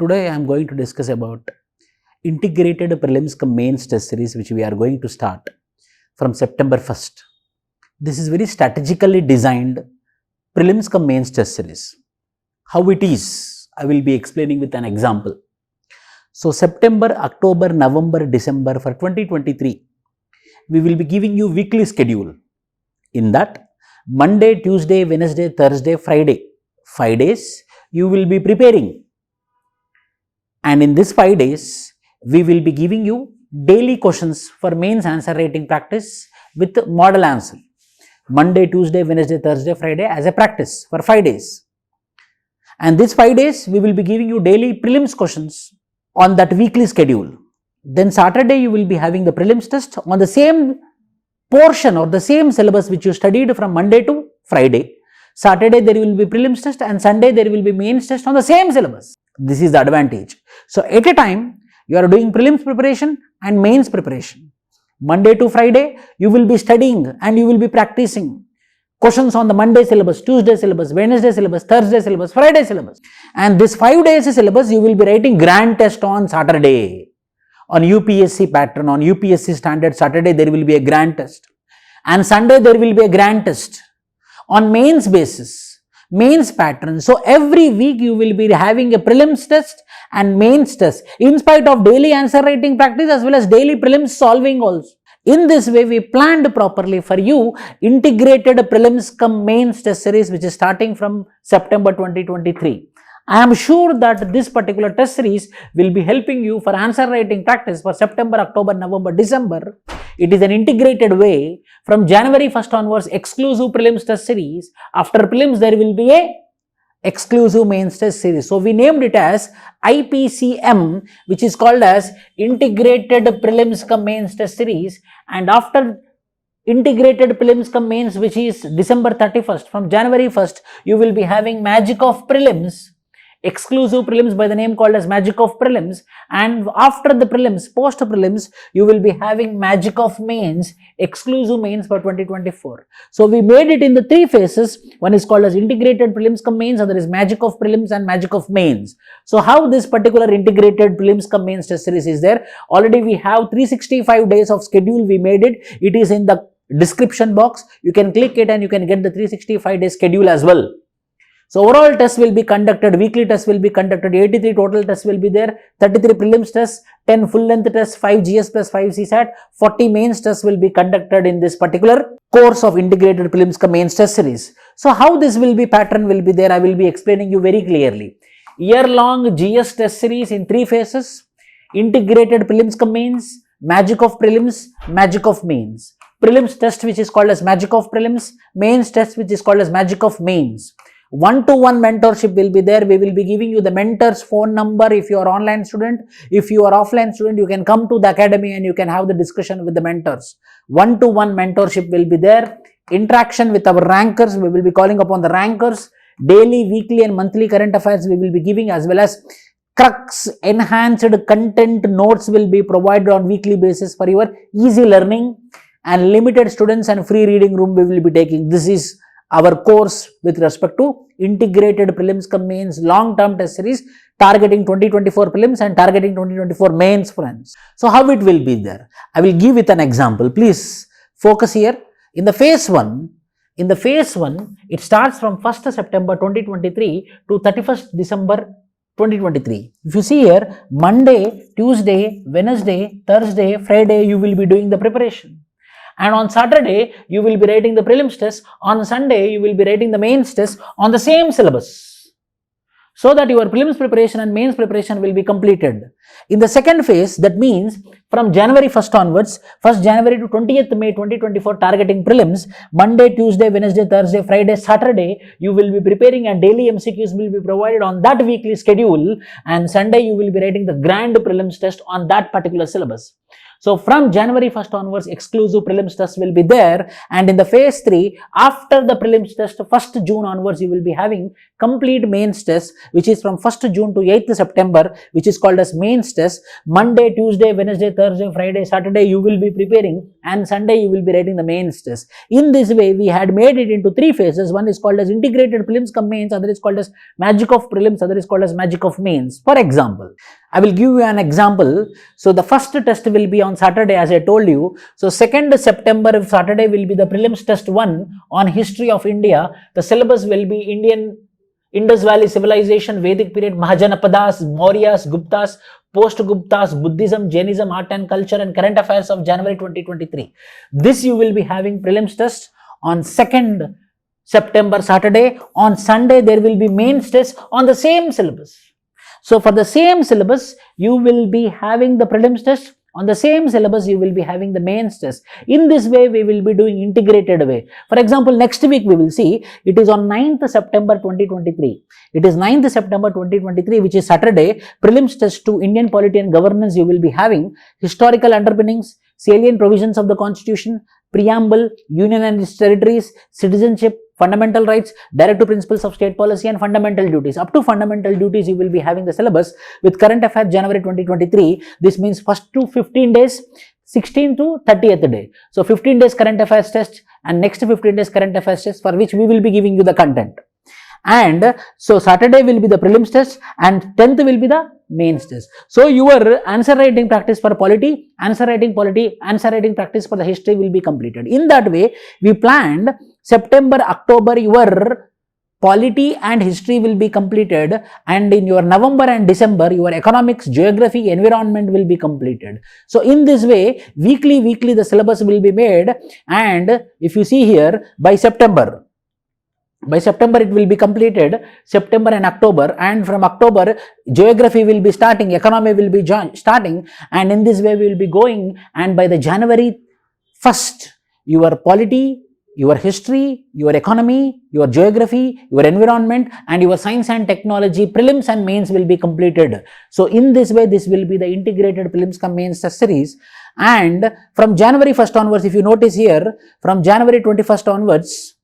Today I am going to discuss about integrated prelims cum mains test series which we are going to start from September 1st. This is very strategically designed prelims cum mains test series. How it is, I will be explaining with an example. So September, October, November, December for 2023, we will be giving you weekly schedule. In that, Monday, Tuesday, Wednesday, Thursday, Friday, 5 days you will be preparing. And in this 5 days, we will be giving you daily questions for mains answer writing practice with model answer. Monday, Tuesday, Wednesday, Thursday, Friday as a practice for 5 days. And this 5 days, we will be giving you daily prelims questions on that weekly schedule. Then Saturday, you will be having the prelims test on the same portion or the same syllabus which you studied from Monday to Friday. Saturday, there will be prelims test and Sunday, there will be mains test on the same syllabus. This is the advantage. So, at a time, you are doing prelims preparation and mains preparation. Monday to Friday, you will be studying and you will be practicing questions on the Monday syllabus, Tuesday syllabus, Wednesday syllabus, Thursday syllabus, Friday syllabus. And this 5 days syllabus, you will be writing grand test on Saturday. On UPSC pattern, on UPSC standard, Saturday there will be a grand test. And Sunday there will be a grand test. On mains basis, mains pattern. So, every week you will be having a prelims test and mains test in spite of daily answer writing practice as well as daily prelims solving also. In this way, we planned properly for you integrated prelims cum mains test series which is starting from September 2023. I am sure that this particular test series will be helping you for answer writing practice for September, October, November, December. It is an integrated way. From January 1st onwards, exclusive prelims test series. After prelims, there will be a exclusive mains test series. So, we named it as IPCM, which is called as Integrated Prelims cum Mains Test Series. And after integrated prelims cum mains, which is December 31st, from January 1st, you will be having Magic of Prelims, exclusive prelims by the name called as Magic of Prelims, and after the prelims, post prelims, you will be having Magic of Mains, exclusive mains for 2024. So, we made it in the 3 phases. One is called as integrated prelims cum mains, other is Magic of Prelims and Magic of Mains. So, how this particular integrated prelims cum mains test series is there? Already we have 365 days of schedule, we made it. It is in the description box. You can click it and you can get the 365 day schedule as well. So, overall tests will be conducted, weekly tests will be conducted, 83 total tests will be there, 33 prelims tests, 10 full length tests, 5 GS plus 5 CSAT, 40 mains tests will be conducted in this particular course of integrated prelims cum mains test series. So, how this will be pattern will be there, I will be explaining you very clearly. Year-long GS test series in 3 phases, integrated prelims cum mains, Magic of Prelims, Magic of Mains. Prelims test which is called as Magic of Prelims, mains test which is called as Magic of Mains. One-to-one mentorship will be there. We will be giving you the mentor's phone number if you are online student. If you are offline student, you can come to the academy and you can have the discussion with the mentors. One-to-one mentorship will be there. Interaction with our rankers, we will be calling upon the rankers. Daily, weekly and monthly current affairs we will be giving, as well as crux enhanced content notes will be provided on weekly basis for your easy learning, and limited students and free reading room we will be taking. This is our course with respect to integrated prelims cum mains long-term test series targeting 2024 prelims and targeting 2024 mains, friends. So, how it will be there? I will give with an example. Please focus here. In the phase 1, it starts from 1st September 2023 to 31st December 2023. If you see here, Monday, Tuesday, Wednesday, Thursday, Friday, you will be doing the preparation. And on Saturday, you will be writing the prelims test. On Sunday, you will be writing the mains test on the same syllabus, so that your prelims preparation and mains preparation will be completed. In the second phase, that means from January 1st onwards, 1st January to 20th May 2024, targeting prelims, Monday, Tuesday, Wednesday, Thursday, Friday, Saturday, you will be preparing and daily MCQs will be provided on that weekly schedule, and Sunday, you will be writing the grand prelims test on that particular syllabus. So from January 1st onwards, exclusive prelims test will be there, and in the phase 3, after the prelims test, 1st June onwards, you will be having complete mains test, which is from 1st June to 8th September, which is called as mains test. Monday, Tuesday, Wednesday, Thursday, Friday, Saturday, you will be preparing, and Sunday you will be writing the mains test. In this way, we had made it into 3 phases. One is called as integrated prelims cum mains, other is called as magic of prelims, other is called as magic of mains. For example, I will give you an example. So the first test will be on Saturday, as I told you. So 2nd September, Saturday will be the prelims test 1 on history of India. The syllabus will be Indian Indus Valley Civilization, Vedic period, Mahajanapadas, Mauryas, Guptas, post-Guptas, Buddhism, Jainism, art and culture, and current affairs of January 2023. This you will be having prelims test on 2nd September, Saturday. On Sunday, there will be mains test on the same syllabus. So for the same syllabus, you will be having the prelims test. On the same syllabus, you will be having the mains test. In this way, we will be doing integrated way. For example, next week we will see, it is on 9th September 2023. It is 9th September 2023, which is Saturday. Prelims test to Indian polity and governance, you will be having historical underpinnings, salient provisions of the constitution, preamble, union and its territories, citizenship, fundamental rights, directive principles of state policy, and fundamental duties. Up to fundamental duties, you will be having the syllabus with current affairs January 2023. This means first to 15 days, 16th to 30th day. So 15 days current affairs test and next 15 days current affairs test, for which we will be giving you the content. And so Saturday will be the prelims test and 10th will be the mains test. So your answer writing practice for polity, answer writing polity, answer writing practice for the history will be completed. In that way, we planned September, October, your polity and history will be completed, and in your November and December, your economics, geography, environment will be completed. So in this way, weekly the syllabus will be made, and if you see here, by September it will be completed, September and October, and from October, geography will be starting, economy will be starting, and in this way we will be going, and by the January 1st, your polity, your history, your economy, your geography, your environment, and your science and technology prelims and mains will be completed. So in this way, this will be the integrated prelims cum mains test series. And from January 1st onwards, if you notice here, from January 21st onwards,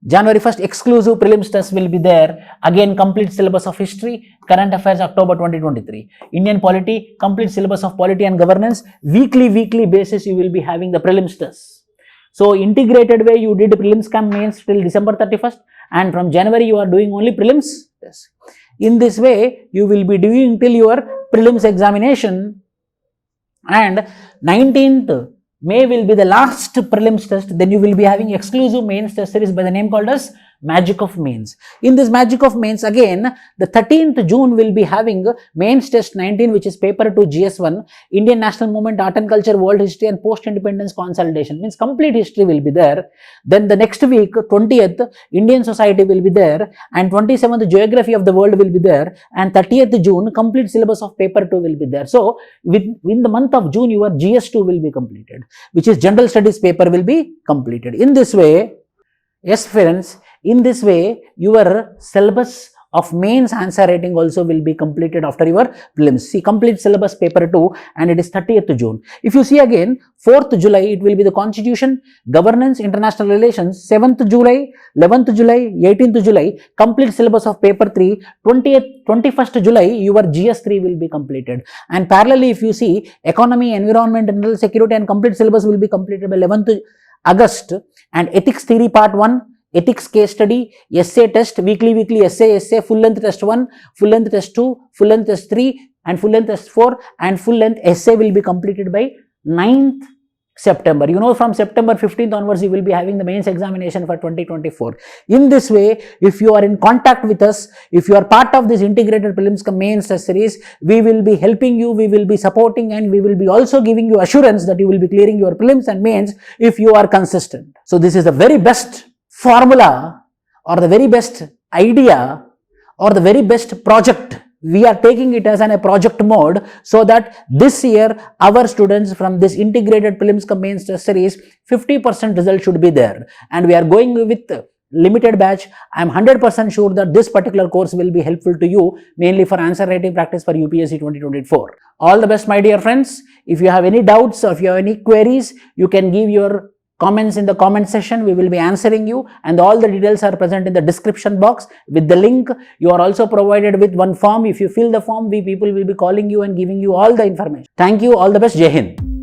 January 1st, exclusive prelims test will be there. Again, complete syllabus of history, current affairs, October 2023. Indian polity, complete syllabus of polity and governance. Weekly basis, you will be having the prelims test. So, integrated way, you did prelims cum mains till December 31st, and from January, you are doing only prelims test. In this way, you will be doing till your prelims examination, and 19th May will be the last prelims test. Then you will be having exclusive mains test series by the name called as Magic of Mains. In this Magic of Mains, again, the 13th June will be having mains test 19, which is paper 2 GS1, Indian National Movement, Art and Culture, World History and Post-Independence Consolidation. Means complete history will be there. Then the next week, 20th, Indian Society will be there, and 27th, Geography of the World will be there, and 30th June, complete syllabus of paper 2 will be there. So, within the month of June, your GS2 will be completed, which is General Studies paper will be completed. In this way, yes friends, in this way, your syllabus of mains answer writing also will be completed after your prelims. See, complete syllabus paper 2, and it is 30th June. If you see again, 4th July, it will be the Constitution, Governance, International Relations. 7th July, 11th July, 18th July, complete syllabus of paper 3. 21st July, your GS3 will be completed. And parallelly, if you see, Economy, Environment, Internal Security and complete syllabus will be completed by 11th August. And Ethics Theory Part 1, Ethics Case Study, Essay Test, weekly essay, full length test 1, full length test 2, full length test 3 and full length test 4, and full length essay will be completed by 9th September. You know, from September 15th onwards, you will be having the mains examination for 2024. In this way, if you are in contact with us, if you are part of this integrated prelims cum mains test series, we will be helping you, we will be supporting, and we will be also giving you assurance that you will be clearing your prelims and mains if you are consistent. So this is the very best formula or the very best idea or the very best project. We are taking it as a project mode, so that this year our students from this integrated prelims cum mains test series, 50% result should be there, and we are going with limited batch. I am 100% sure that this particular course will be helpful to you, mainly for answer writing practice for UPSC 2024. All the best, my dear friends. If you have any doubts or if you have any queries, you can give your comments in the comment section. We will be answering you, and all the details are present in the description box with the link. You are also provided with one form. If you fill the form, we people will be calling you and giving you all the information. Thank you. All the best. Jai Hind.